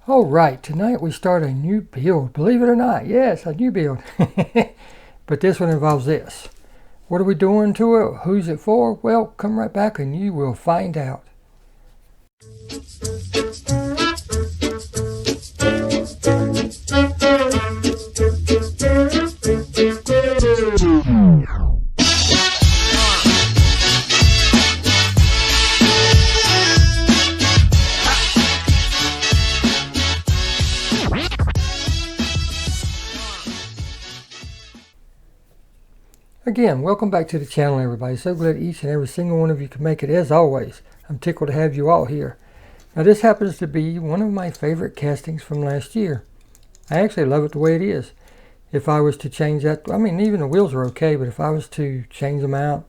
All right, tonight we start a new build. Believe it or not, yes, a new build. But this one involves this. What are we doing to it? Who's it for? Well, come right back and you will find out. Again, welcome back to the channel, everybody. So glad each and every single one of you can make it. As always, I'm tickled to have you all here. Now, this happens to be one of my favorite castings from last year. I actually love it the way it is. If I was to change that, I mean, even the wheels are okay, but if I was to change them out,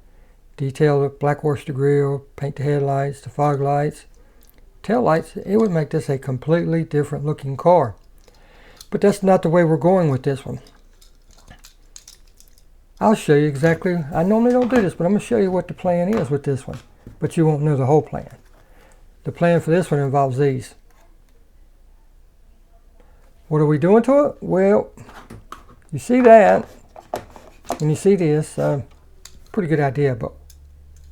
detail the black worsted grille, paint the headlights, the fog lights, tail lights, it would make this a completely different looking car. But that's not the way we're going with this one. I'll show you exactly, I normally don't do this, but I'm going to show you what the plan is with this one. But you won't know the whole plan. The plan for this one involves these. What are we doing to it? Well, you see that, and you see this, pretty good idea, but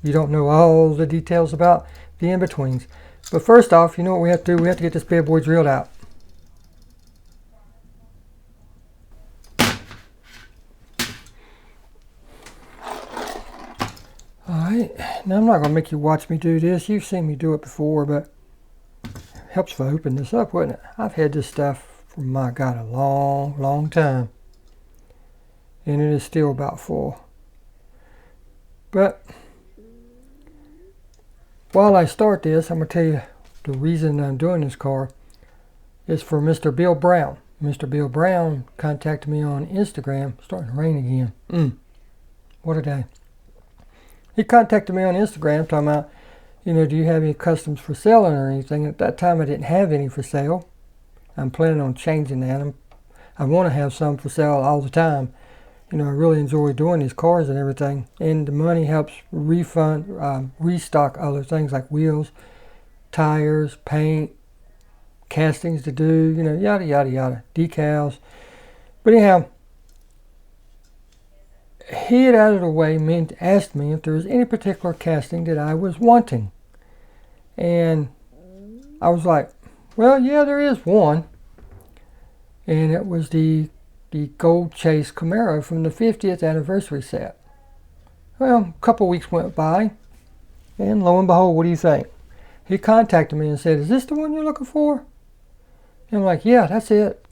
you don't know all the details about the in-betweens. But first off, you know what we have to do? We have to get this bad boy drilled out. Alright, now I'm not going to make you watch me do this. You've seen me do it before, but it helps if I open this up, wouldn't it? I've had this stuff for, my God, a long time. And it is still about full. But while I start this, I'm going to tell you the reason I'm doing this car is for Mr. Bill Brown. Mr. Bill Brown contacted me on Instagram. It's starting to rain again. What a day. He contacted me on Instagram talking about, you know, do you have any customs for selling or anything? At that time, I didn't have any for sale. I'm planning on changing that. I want to have some for sale all the time. You know, I really enjoy doing these cars and everything. And the money helps restock other things like wheels, tires, paint, castings to do, you know, yada, yada, yada, decals. But anyhow, he had out of the way asked me if there was any particular casting that I was wanting. And I was like, well, yeah, there is one. And it was the Gold Chase Camaro from the 50th anniversary set. Well, a couple weeks went by, and lo and behold, what do you think? He contacted me and said, is this the one you're looking for? And I'm like, yeah, that's it.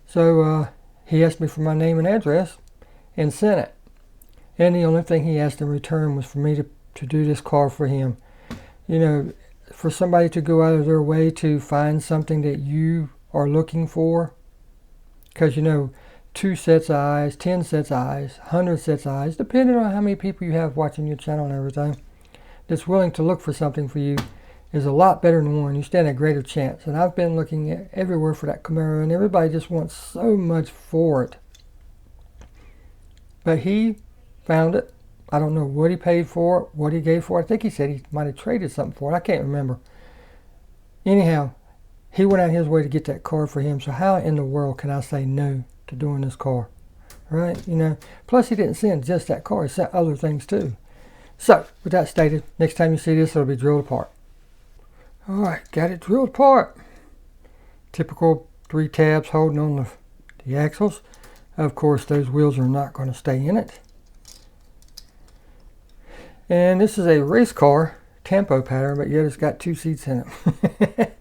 So he asked me for my name and address and sent it. And the only thing he asked in return was for me to do this car for him. You know, for somebody to go out of their way to find something that you are looking for, because you know, 2 sets of eyes, 10 sets of eyes, 100 sets of eyes, depending on how many people you have watching your channel and everything, that's willing to look for something for you is a lot better than one. You stand a greater chance. And I've been looking everywhere for that Camaro, and everybody just wants so much for it. But he found it. I don't know what he paid for it, what he gave for it. I think he said he might have traded something for it. I can't remember. Anyhow, he went out his way to get that car for him. So how in the world can I say no to doing this car? Right? You know. Plus, he didn't send just that car. He sent other things too. So, with that stated, next time you see this, it'll be drilled apart. All right, got it drilled apart. Typical 3 tabs holding on the axles. Of course, those wheels are not going to stay in it. And this is a race car, tempo pattern, but yet it's got 2 seats in it.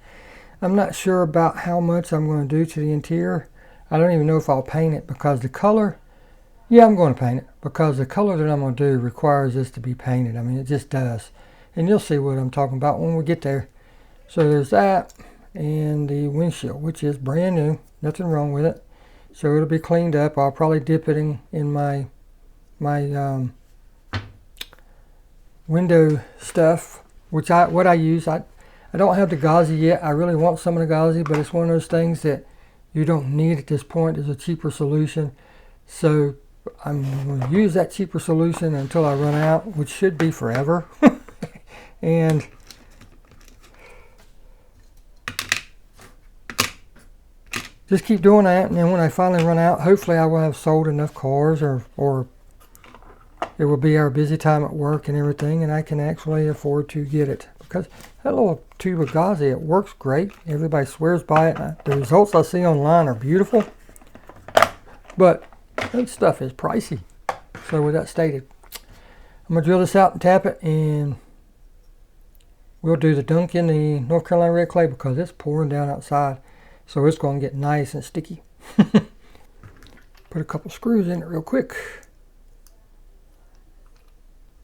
I'm not sure about how much I'm going to do to the interior. I don't even know if I'll paint it because the color, yeah, I'm going to paint it because the color that I'm going to do requires this to be painted. I mean, it just does. And you'll see what I'm talking about when we get there. So there's that and the windshield, which is brand new. Nothing wrong with it. So it'll be cleaned up. I'll probably dip it in my window stuff, which what I use. I don't have the gauzy yet. I really want some of the gauzy, but it's one of those things that you don't need at this point. There's a cheaper solution. So I'm going to use that cheaper solution until I run out, which should be forever. And just keep doing that, and then when I finally run out, hopefully I will have sold enough cars, or it will be our busy time at work and everything, and I can actually afford to get it. Because that little tube of Gauzy, it works great. Everybody swears by it. The results I see online are beautiful, but that stuff is pricey. So with that stated, I'm going to drill this out and tap it, and we'll do the dunk in the North Carolina red clay because it's pouring down outside. So it's going to get nice and sticky. Put a couple screws in it real quick.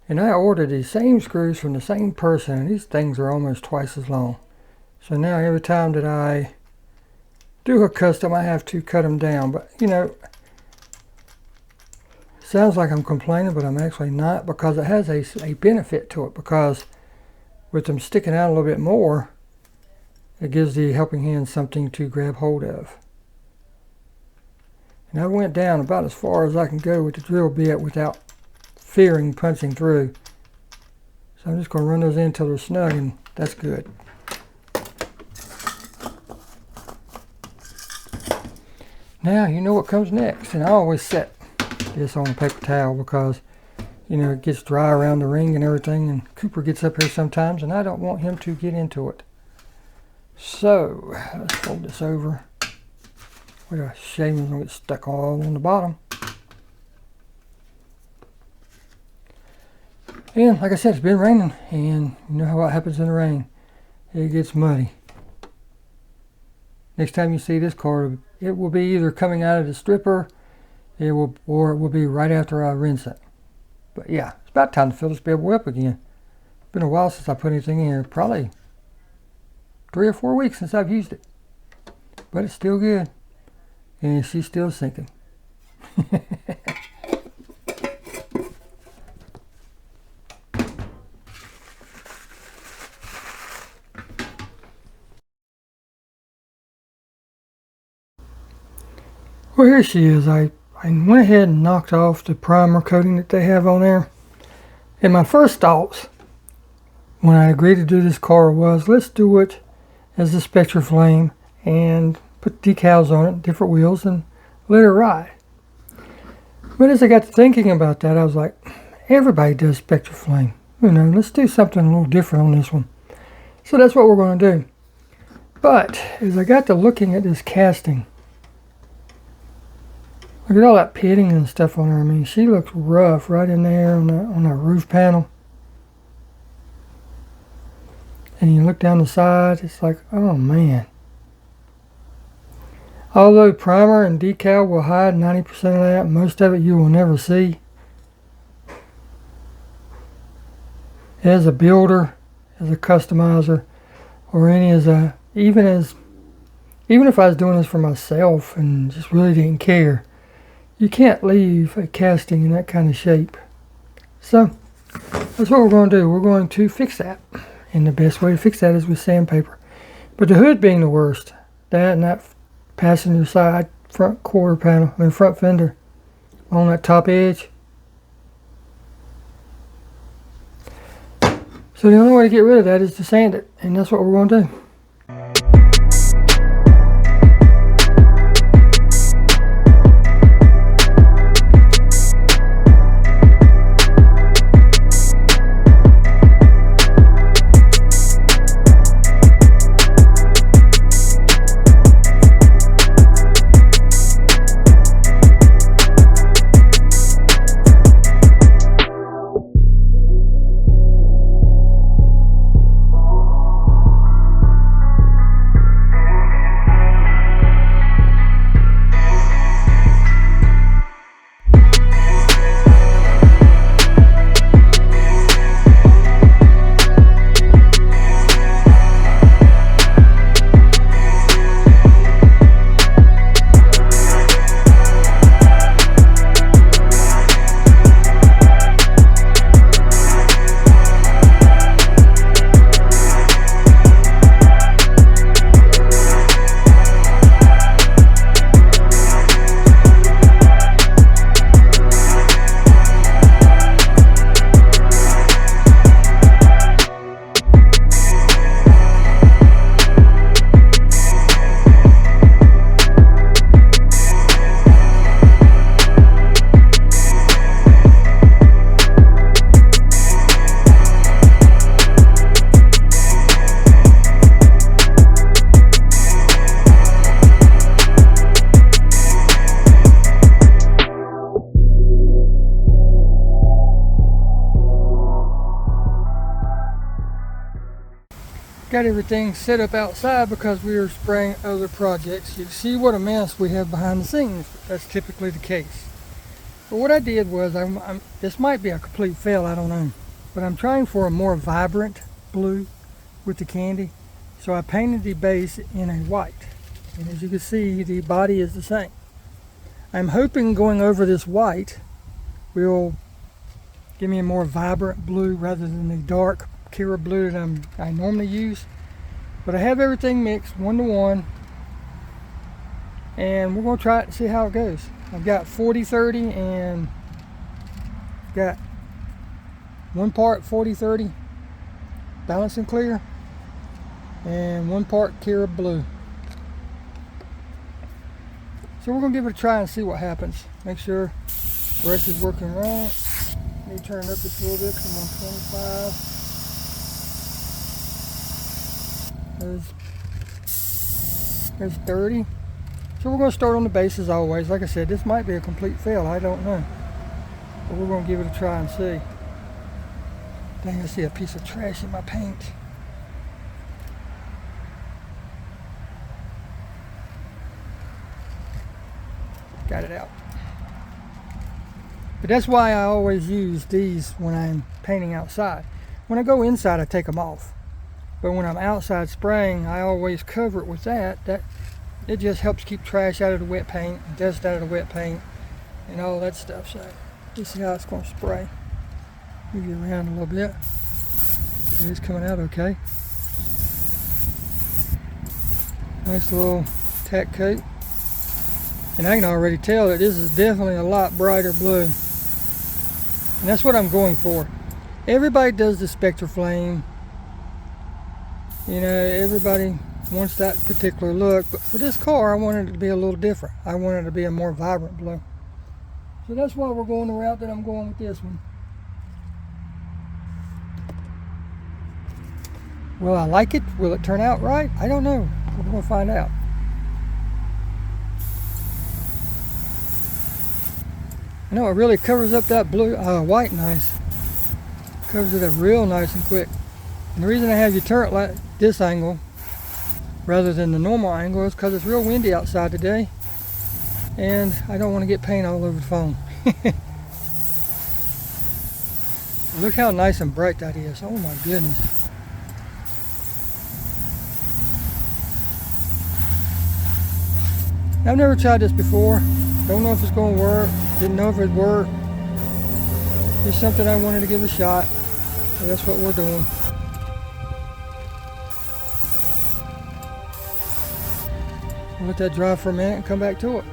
And I ordered these same screws from the same person, and these things are almost twice as long. So now every time that I do a custom, I have to cut them down. But, you know, sounds like I'm complaining, but I'm actually not, because it has a benefit to it. Because with them sticking out a little bit more, it gives the helping hand something to grab hold of. And I went down about as far as I can go with the drill bit without fearing punching through. So I'm just going to run those in until they're snug, and that's good. Now you know what comes next, and I always set this on a paper towel because, you know, it gets dry around the ring and everything, and Cooper gets up here sometimes and I don't want him to get into it. So let's fold this over. What a shame it's going to get stuck all on the bottom. And like I said, it's been raining, and you know what happens in the rain. It gets muddy. Next time you see this car, it will be either coming out of the stripper, or it will be right after I rinse it. But yeah, it's about time to fill this bad boy up again. It's been a while since I put anything in here, probably 3 or 4 weeks since I've used it. But it's still good, and she's still sinking. Well, here she is. I went ahead and knocked off the primer coating that they have on there. And my first thoughts when I agreed to do this car was, let's do it as the Spectra Flame and put decals on it, different wheels, and let it ride. But as I got to thinking about that, I was like, everybody does Spectra Flame. You know, let's do something a little different on this one. So that's what we're going to do. But as I got to looking at this casting, look at all that pitting and stuff on her. I mean, she looks rough right in there on that roof panel. And you look down the side, it's like, oh man. Although primer and decal will hide 90% of that, most of it you will never see. As a builder, as a customizer, or even if I was doing this for myself and just really didn't care, you can't leave a casting in that kind of shape. So that's what we're going to do. We're going to fix that. And the best way to fix that is with sandpaper. But the hood being the worst, that and that passenger side front quarter panel, front fender on that top edge. So the only way to get rid of that is to sand it. And that's what we're going to do. got everything set up outside because we were spraying other projects. You see what a mess we have behind the scenes. That's typically the case. But what I did was, this might be a complete fail, I don't know. But I'm trying for a more vibrant blue with the candy. So I painted the base in a white. And as you can see, the body is the same. I'm hoping going over this white will give me a more vibrant blue rather than the dark Kira blue that I normally use. But I have everything mixed 1-to-1, and we're going to try it and see how it goes. I've got 40-30 and got 1 part 40-30 Balance and Clear and 1 part Kira blue. So we're going to give it a try and see what happens. Make sure the brush is working right. Let me turn it up just a little bit because I'm on 25. There's 30. So we're going to start on the base as always. Like I said, this might be a complete fail. I don't know. But we're going to give it a try and see. Dang, I see a piece of trash in my paint. Got it out. But that's why I always use these when I'm painting outside. When I go inside, I take them off. But when I'm outside spraying, I always cover it with that. It just helps keep trash out of the wet paint, dust out of the wet paint, and all that stuff. So this is how it's going to spray. Move you around a little bit. Okay, it's coming out okay. Nice little tack coat. And I can already tell that this is definitely a lot brighter blue. And that's what I'm going for. Everybody does the Spectre Flame. You know, everybody wants that particular look, but for this car I wanted it to be a little different. I wanted it to be a more vibrant blue. So that's why we're going the route that I'm going with this one. Will I like it? Will it turn out right? I don't know. We're going to find out. I know it really covers up that blue, white nice. Covers it up real nice and quick. And the reason I have you turn it like this angle rather than the normal angle is because it's real windy outside today and I don't want to get paint all over the phone. Look how nice and bright that is. Oh my goodness. I've never tried this before. Don't know if it's going to work. Didn't know if it'd work. It's something I wanted to give a shot. So that's what we're doing. We'll let that dry for a minute and come back to it.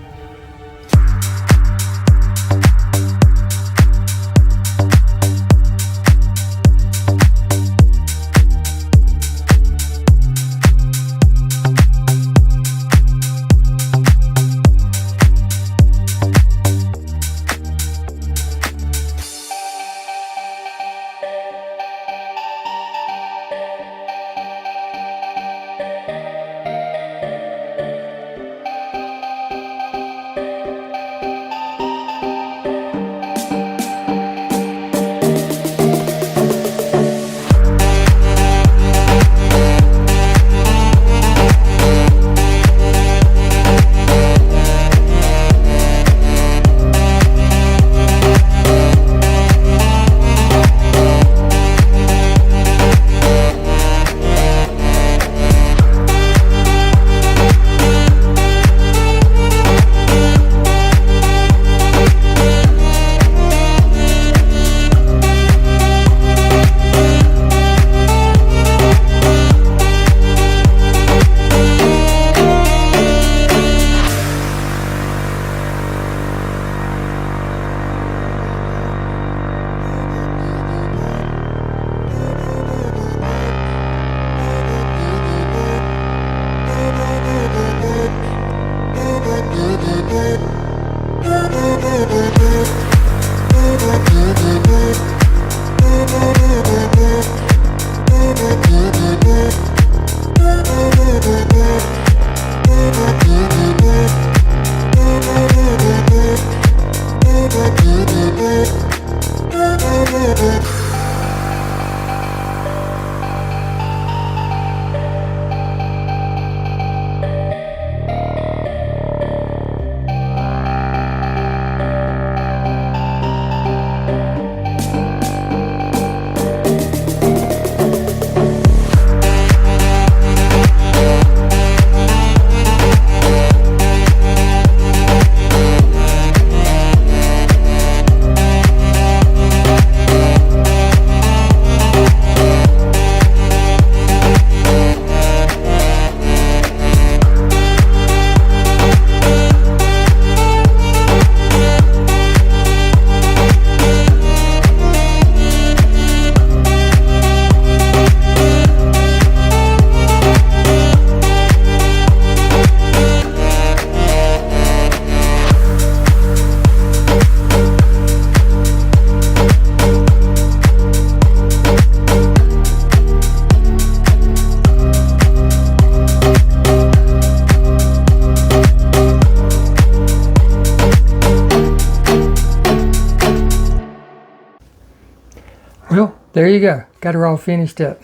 There you go. Got her all finished up.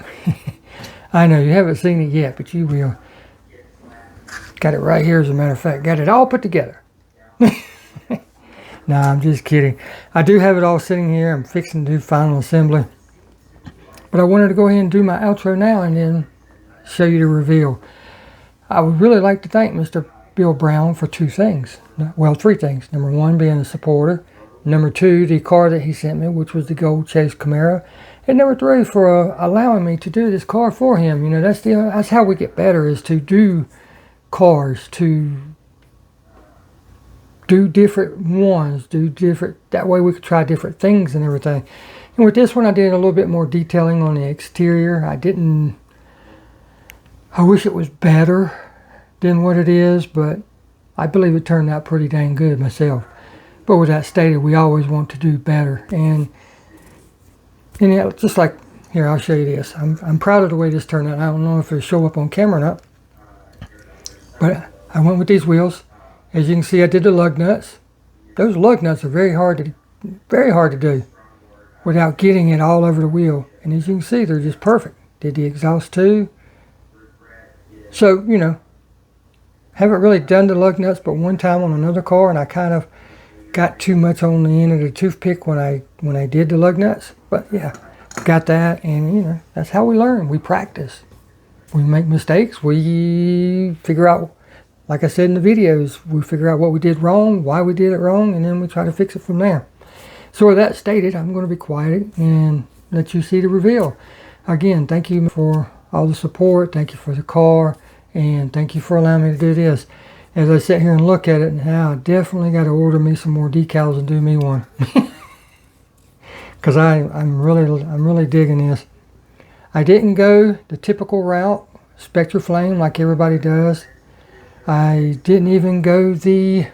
I know you haven't seen it yet, but you will. Got it right here, as a matter of fact. Got it all put together. No, I'm just kidding. I do have it all sitting here. I'm fixing to do final assembly. But I wanted to go ahead and do my outro now and then show you the reveal. I would really like to thank Mr. Bill Brown for two things. Well, three things. Number one, being a supporter. Number two, the car that he sent me, which was the Gold Chase Camaro. And number three, for allowing me to do this car for him. You know, that's how we get better, is to do cars, to do different ones, that way we could try different things and everything. And with this one, I did a little bit more detailing on the exterior. I wish it was better than what it is, but I believe it turned out pretty dang good myself. But with that stated, we always want to do better. And yeah, just like, here, I'll show you this. I'm proud of the way this turned out. I don't know if it'll show up on camera or not, but I went with these wheels. As you can see, I did the lug nuts. Those lug nuts are very hard to do without getting it all over the wheel. And as you can see, they're just perfect. Did the exhaust too. So, you know, haven't really done the lug nuts but one time on another car, and I kind of got too much on the end of the toothpick when I did the lug nuts. But yeah, got that, and you know, that's how we learn. We practice. We make mistakes. We figure out, like I said in the videos, we figure out what we did wrong, why we did it wrong, and then we try to fix it from there. So with that stated, I'm going to be quiet and let you see the reveal. Again, thank you for all the support. Thank you for the car, and thank you for allowing me to do this. As I sit here and look at it now, I definitely got to order me some more decals and do me one. Because I'm really digging this. I didn't go the typical route, Spectra Flame, like everybody does. I didn't even go the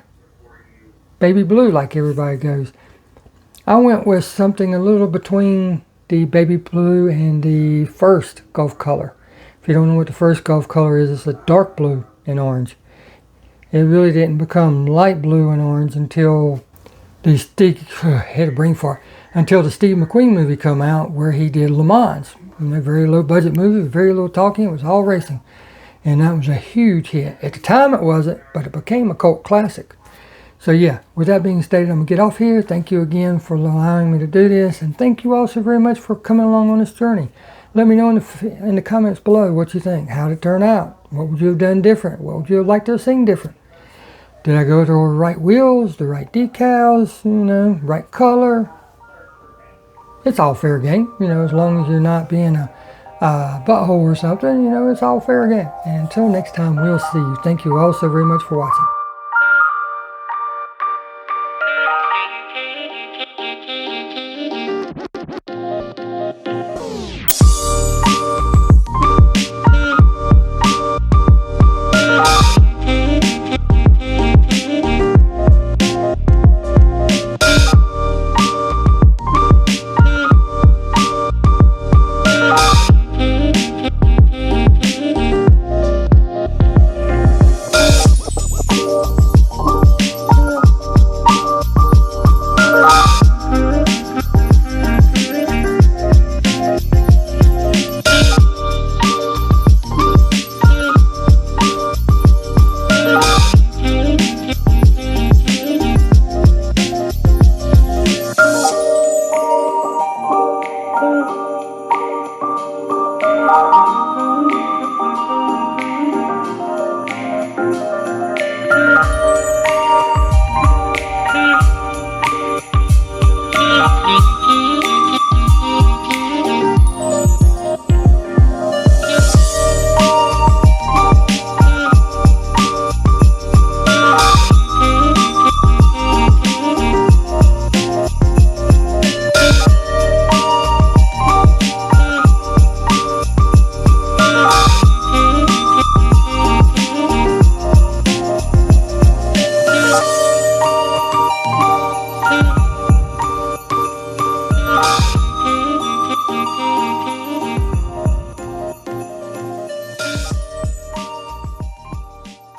baby blue like everybody goes. I went with something a little between the baby blue and the first Gulf color. If you don't know what the first Gulf color is, it's a dark blue and orange. It really didn't become light blue and orange until the Steve McQueen movie come out, where he did Le Mans. A very low budget movie, very little talking, it was all racing. And that was a huge hit. At the time it wasn't, but it became a cult classic. So yeah, with that being stated, I'm going to get off here. Thank you again for allowing me to do this. And thank you also very much for coming along on this journey. Let me know in the comments below what you think. How did it turn out? What would you have done different? What would you have liked to have seen different? Did I go to the right wheels, the right decals, you know, right color? It's all fair game, you know, as long as you're not being a butthole or something, you know, it's all fair game. And until next time, we'll see you. Thank you all so very much for watching.